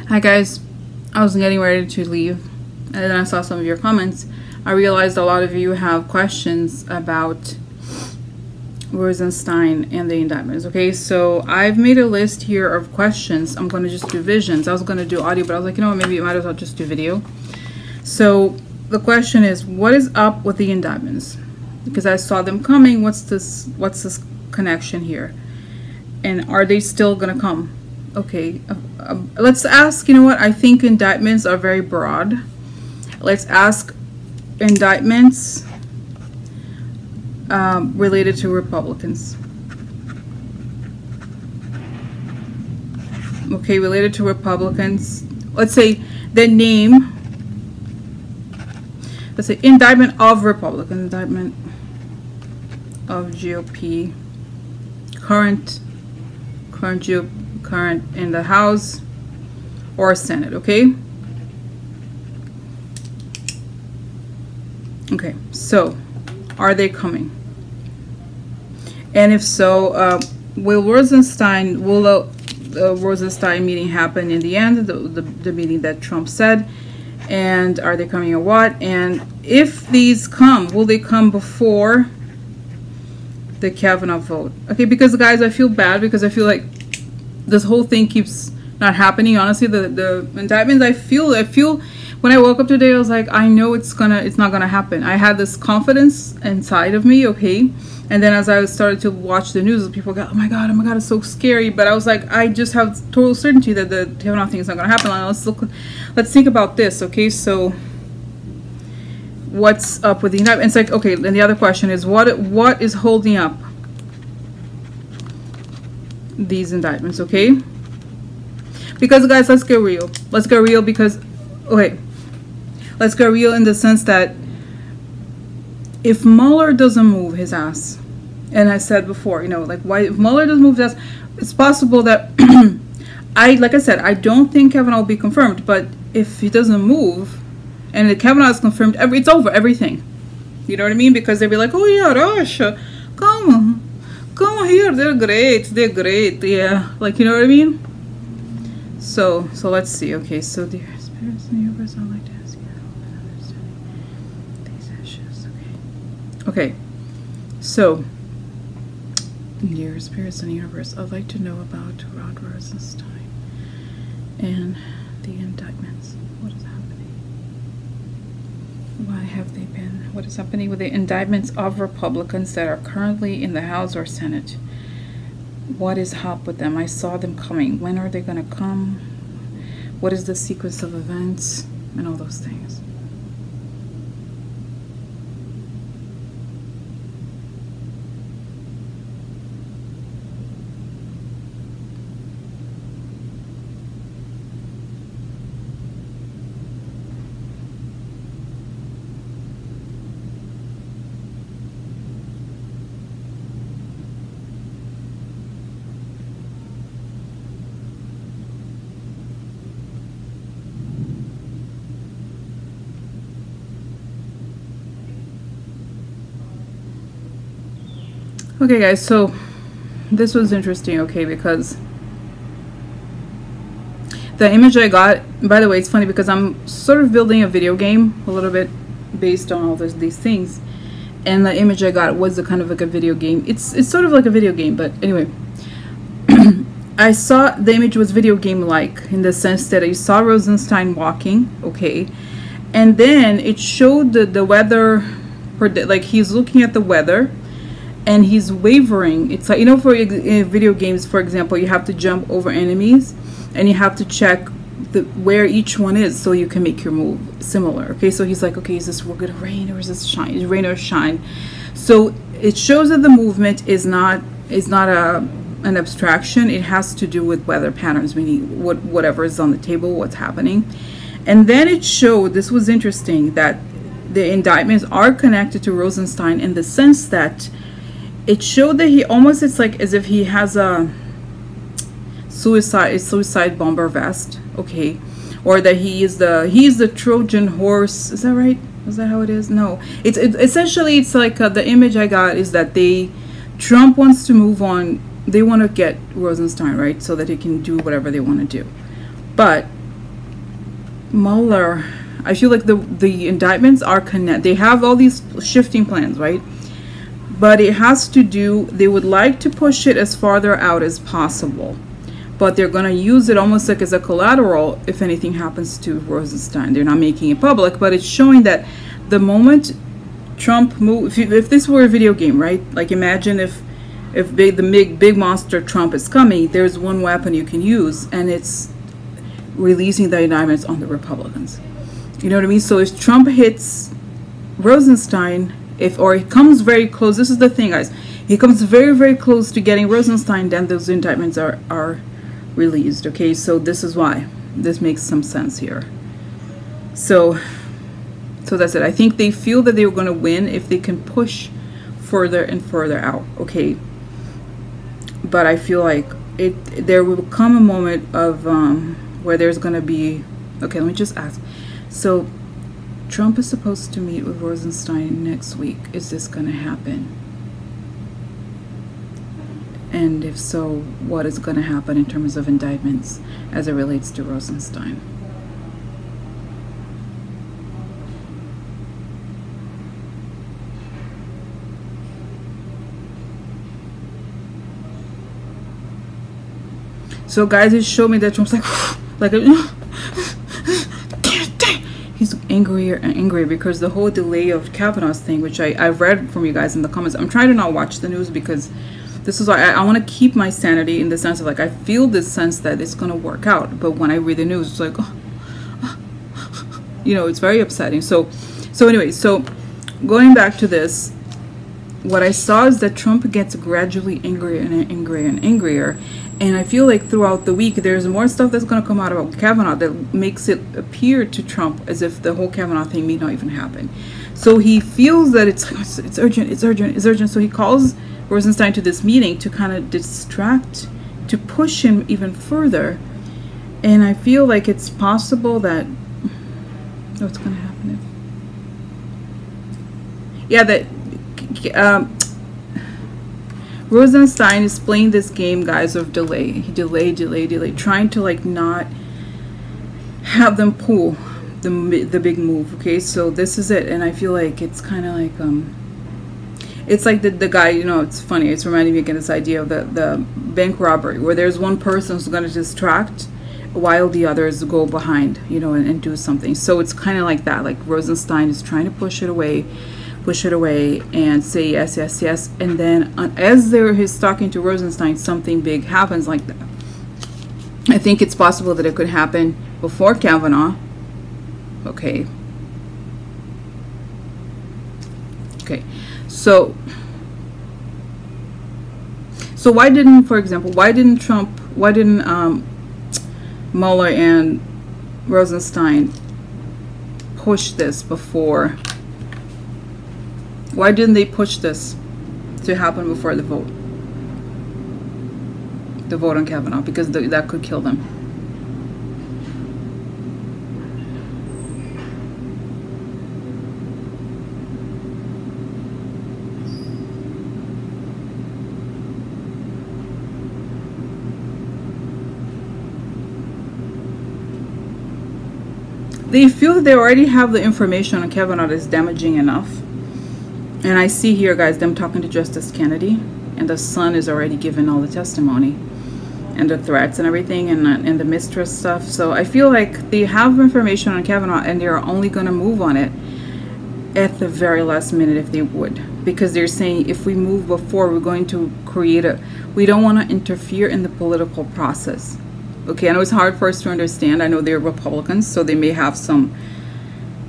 Hi guys, I was getting ready to leave and then I saw some of your comments. I realized a lot of you have questions about Rosenstein and the indictments. Okay, so I've made a list here of questions. I'm going to just do visions. I was going to do audio, but I was like, you know what, maybe it might as well just do video. So the question is, what is up with the indictments? Because I saw them coming. What's this connection here? And are they still going to come? Okay, let's ask, you know what, I think indictments are very broad. Let's ask indictments related to Republicans. Okay, related to Republicans. Let's say the name, let's say indictment of Republicans, indictment of GOP, current in the House or Senate. Okay, so are they coming? And if so, will the Rosenstein meeting happen in the end, the meeting that Trump said? And are they coming or what? And if these come, will they come before the Kavanaugh vote? Okay, because guys, I feel bad because I feel like this whole thing keeps not happening. Honestly, the indictments, I feel when I woke up today, I was like, I know it's not gonna happen. I had this confidence inside of me, okay? And then as I started to watch the news, people got, oh my god, it's so scary. But I was like, I just have total certainty that the Kavanaugh thing is not gonna happen. Let's think about this, okay? So what's up with the indictment? It's like, okay, then the other question is, what is holding up these indictments? Okay, because guys, let's get real because, okay, let's get real in the sense that if Mueller doesn't move his ass, and I said before, you know, like, why, if Mueller doesn't move his ass, it's possible that like I said, I don't think Kavanaugh will be confirmed, but if he doesn't move and the Kavanaugh is confirmed, it's over, everything, you know what I mean? Because they'd be like, oh yeah, Russia, come here, they're great, yeah, like, you know what I mean? So let's see. Okay, so dear spirits in the universe, I'd like to ask you to help in understanding these issues. Okay, so dear spirits in the universe, I'd like to know about Rod Rosenstein and the indictments. What is happening? Why have they been? What is happening with the indictments of Republicans that are currently in the House or Senate? What is up with them? I saw them coming. When are they going to come? What is the sequence of events? And all those things. Okay guys, so this was interesting, okay, because the image I got, by the way, it's funny because I'm sort of building a video game a little bit based on all these things, and the image I got was a kind of like a video game. It's sort of like a video game, but anyway, I saw the image was video game like in the sense that I saw Rosenstein walking, okay, and then it showed the weather, like he's looking at the weather and he's wavering. It's like, you know, for video games, for example, you have to jump over enemies and you have to check where each one is so you can make your move similar. Okay, so he's like, okay, is this gonna rain or is this shine? Is rain or shine? So it shows that the movement is not an abstraction. It has to do with weather patterns, meaning whatever is on the table, what's happening. And then it showed, this was interesting, that the indictments are connected to Rosenstein in the sense that it showed that he almost, it's like as if he has a suicide bomber vest, okay, or that he is the Trojan horse. Is that right? Is that how it is? No, it's essentially, it's like the image I got is that Trump wants to move on. They want to get Rosenstein, right, so that he can do whatever they want to do. But Mueller, I feel like the indictments are connected. They have all these shifting plans, right? But it has to do, they would like to push it as farther out as possible, but they're going to use it almost like as a collateral if anything happens to Rosenstein. They're not making it public, but it's showing that the moment Trump move, if this were a video game, right? Like imagine if the big monster Trump is coming, there's one weapon you can use, and it's releasing the indictments on the Republicans. You know what I mean? So if Trump hits Rosenstein, or he comes very close, this is the thing, guys, he comes very, very close to getting Rosenstein, then those indictments are released. Okay, so this is why this makes some sense here. So that's it. I think they feel that they're going to win if they can push further and further out. Okay, but I feel like there will come a moment of where there's going to be, okay, let me just ask. So Trump is supposed to meet with Rosenstein next week. Is this going to happen? And if so, what is going to happen in terms of indictments as it relates to Rosenstein? So guys, it showed me that Trump's like he's angrier and angrier because the whole delay of Kavanaugh's thing, which I've read from you guys in the comments. I'm trying to not watch the news because this is why I want to keep my sanity, in the sense of like I feel this sense that it's going to work out. But when I read the news, it's like, you know, it's very upsetting. So anyway, so going back to this, what I saw is that Trump gets gradually angrier and angrier and angrier. And I feel like throughout the week, there's more stuff that's going to come out about Kavanaugh that makes it appear to Trump as if the whole Kavanaugh thing may not even happen. So he feels that it's urgent, it's urgent, it's urgent. So he calls Rosenstein to this meeting to kind of distract, to push him even further. And I feel like it's possible that, what's going to happen if, yeah, that Rosenstein is playing this game, guys, of delay. He delay, trying to like not have them pull the big move. Okay, so this is it, and I feel like it's kind of like it's like the guy, you know, it's funny. It's reminding me again this idea of the bank robbery, where there's one person who's going to distract while the others go behind, you know, and do something. So it's kind of like that. Like Rosenstein is trying to push it away and say yes, yes, yes, and then as he's talking to Rosenstein, something big happens like that. I think it's possible that it could happen before Kavanaugh. Okay, so why didn't, for example, why didn't Mueller and Rosenstein push this before? Why didn't they push this to happen before the vote? The vote on Kavanaugh, because that could kill them. They feel that they already have the information on Kavanaugh that's damaging enough. And I see here, guys, them talking to Justice Kennedy, and the son is already given all the testimony and the threats and everything, and the mistrust stuff. So I feel like they have information on Kavanaugh, and they're only going to move on it at the very last minute if they would, because they're saying if we move before, we're going to create we don't want to interfere in the political process. Okay, I know it's hard for us to understand. I know they're Republicans, so they may have some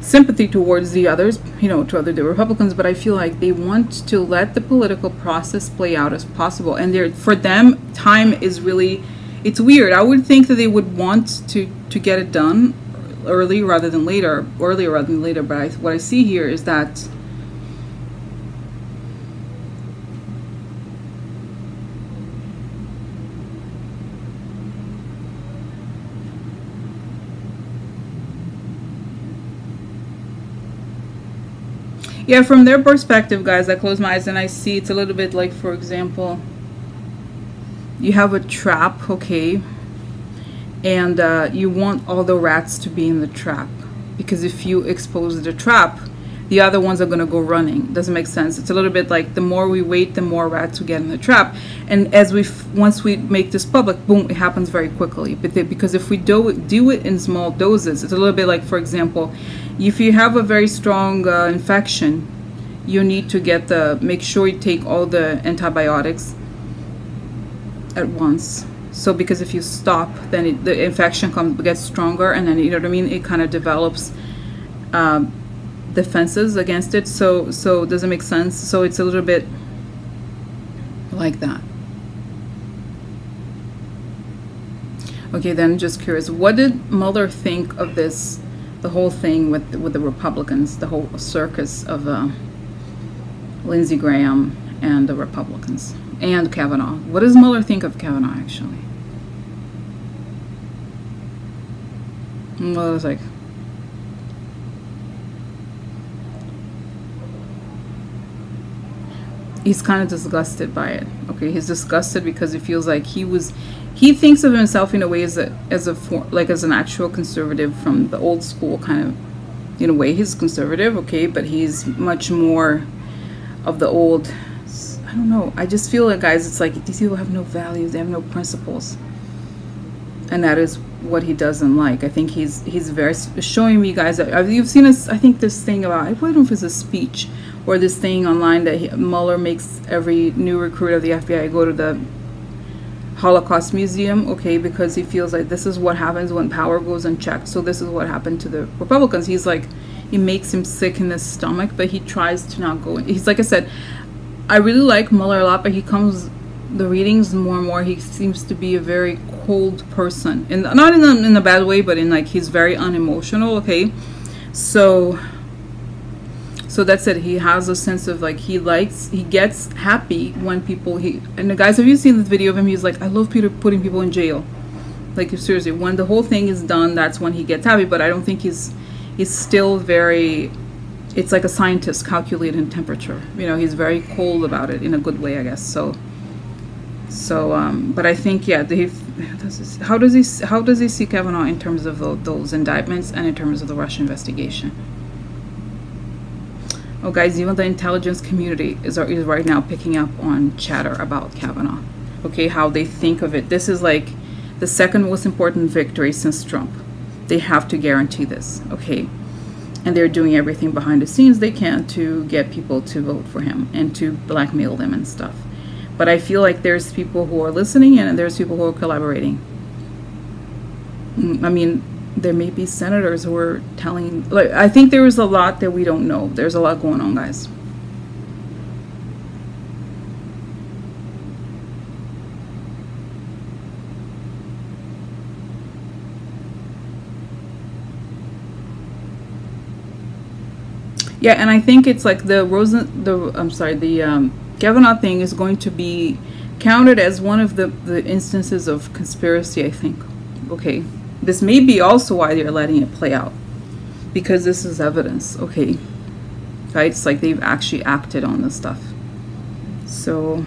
sympathy towards the others, you know, to the Republicans, but I feel like they want to let the political process play out as possible. And for them, time is really, it's weird. I would think that they would want to get it done earlier rather than later, but what I see here is that yeah, from their perspective, guys, I close my eyes and I see it's a little bit like, for example, you have a trap, okay, and you want all the rats to be in the trap, because if you expose the trap, the other ones are going to go running. Doesn't make sense. It's a little bit like the more we wait, the more rats we get in the trap. And as once we make this public, boom, it happens very quickly. But because if we do it in small doses, it's a little bit like, for example, if you have a very strong infection, you need to make sure you take all the antibiotics at once. So because if you stop, then the infection gets stronger, and then, you know what I mean, it kind of develops defenses against it. So does it make sense? So it's a little bit like that. Okay, then just curious, what did Mueller think of this, the whole thing with the Republicans, the whole circus of Lindsey Graham and the Republicans and Kavanaugh? What does Mueller think of Kavanaugh, actually? Well, it's like, he's kind of disgusted by it. Okay, he's disgusted because he feels like he thinks of himself in a way as an actual conservative from the old school kind of, in a way he's conservative, okay, but he's much more of the old, I don't know, I just feel like, guys, it's like these people have no values, they have no principles, and that is what he doesn't like. I think he's very showing me, guys, you've seen this, I think this thing about, I don't know if it's a speech or this thing online that Mueller makes every new recruit of the FBI go to the Holocaust Museum, okay, because he feels like this is what happens when power goes unchecked. So this is what happened to the Republicans. He's like, it makes him sick in the stomach, but he tries to not go. He's like I said, I really like Mueller a lot, but the readings more and more, he seems to be a very cold person, and not in a bad way, but in like he's very unemotional, okay. So that's it. He has a sense of like he gets happy when people and the guys, have you seen this video of him? He's like, I love putting people in jail. Like, seriously, when the whole thing is done, that's when he gets happy. But I don't think he's still very, it's like a scientist calculating temperature. You know, he's very cold about it in a good way, I guess. So but I think, yeah, how does he see Kavanaugh in terms of those indictments and in terms of the Russia investigation? Oh, guys, even the intelligence community is right now picking up on chatter about Kavanaugh. Okay, how they think of it. This is like the second most important victory since Trump. They have to guarantee this, okay? And they're doing everything behind the scenes they can to get people to vote for him and to blackmail them and stuff. But I feel like there's people who are listening and there's people who are collaborating. I mean, there may be senators who are telling, like, I think there is a lot that we don't know. There's a lot going on, guys. Yeah, and I think it's like the Kavanaugh thing is going to be counted as one of the instances of conspiracy, I think. Okay. This may be also why they're letting it play out, because this is evidence, okay? Right? It's like they've actually acted on this stuff. So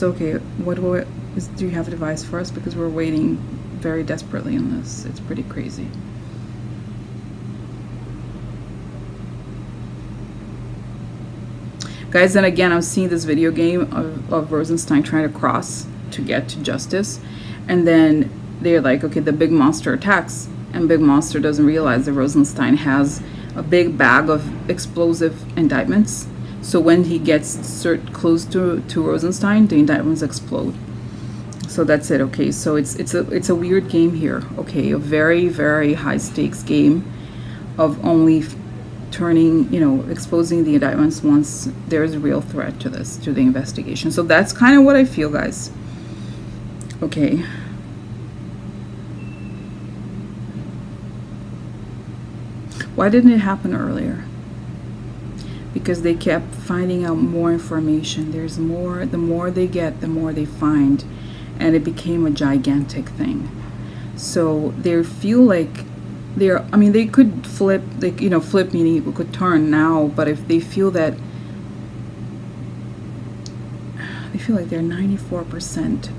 okay, do you have advice for us? Because we're waiting very desperately on this. It's pretty crazy. Guys, then again, I'm seeing this video game of Rosenstein trying to cross to get to justice, and then they're like, okay, the big monster attacks, and big monster doesn't realize that Rosenstein has a big bag of explosive indictments. So when he gets close to Rosenstein, the indictments explode. So that's it, okay? So it's a weird game here, okay? A very, very high stakes game of only turning, you know, exposing the indictments once there's a real threat to the investigation. So that's kind of what I feel, guys. Okay. Why didn't it happen earlier? Because they kept finding out more information. There's more, the more they get, the more they find, and it became a gigantic thing. So they feel like I mean, they could flip, like, you know, flip meaning it could turn now, but if they feel that, they feel like they're 94%,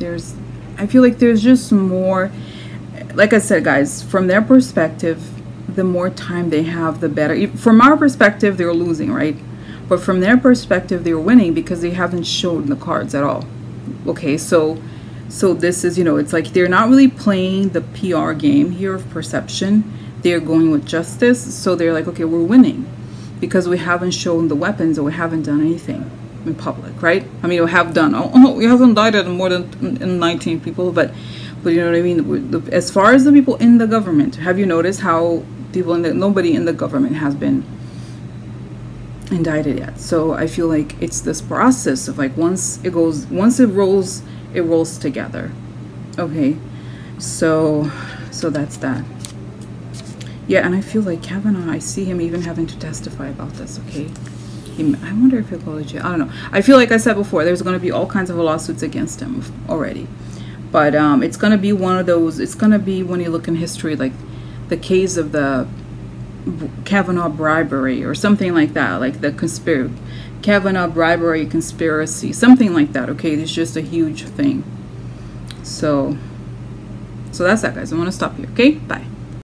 I feel like there's just more, like I said, guys, from their perspective, the more time they have, the better. From our perspective, they're losing, right? But from their perspective, they're winning because they haven't shown the cards at all. Okay, so this is, you know, it's like they're not really playing the PR game here of perception. They're going with justice. So they're like, okay, we're winning because we haven't shown the weapons or we haven't done anything in public, right? I mean, we have done, we haven't indicted more than 19 people, but you know what I mean? As far as the people in the government, have you noticed how people nobody in the government has been indicted yet? So I feel like it's this process of like once it rolls together. Okay, so that's that. Yeah, and I feel like Kavanaugh, I see him even having to testify about this. Okay, I wonder if he'll go to jail. I don't know. I feel like I said before, there's going to be all kinds of lawsuits against him already. But it's going to be one of those, it's going to be, when you look in history, like the case of the Kavanaugh bribery or something like that, like the Kavanaugh bribery conspiracy, something like that. Okay, it's just a huge thing. So that's that, guys. I'm going to stop here. Okay, bye.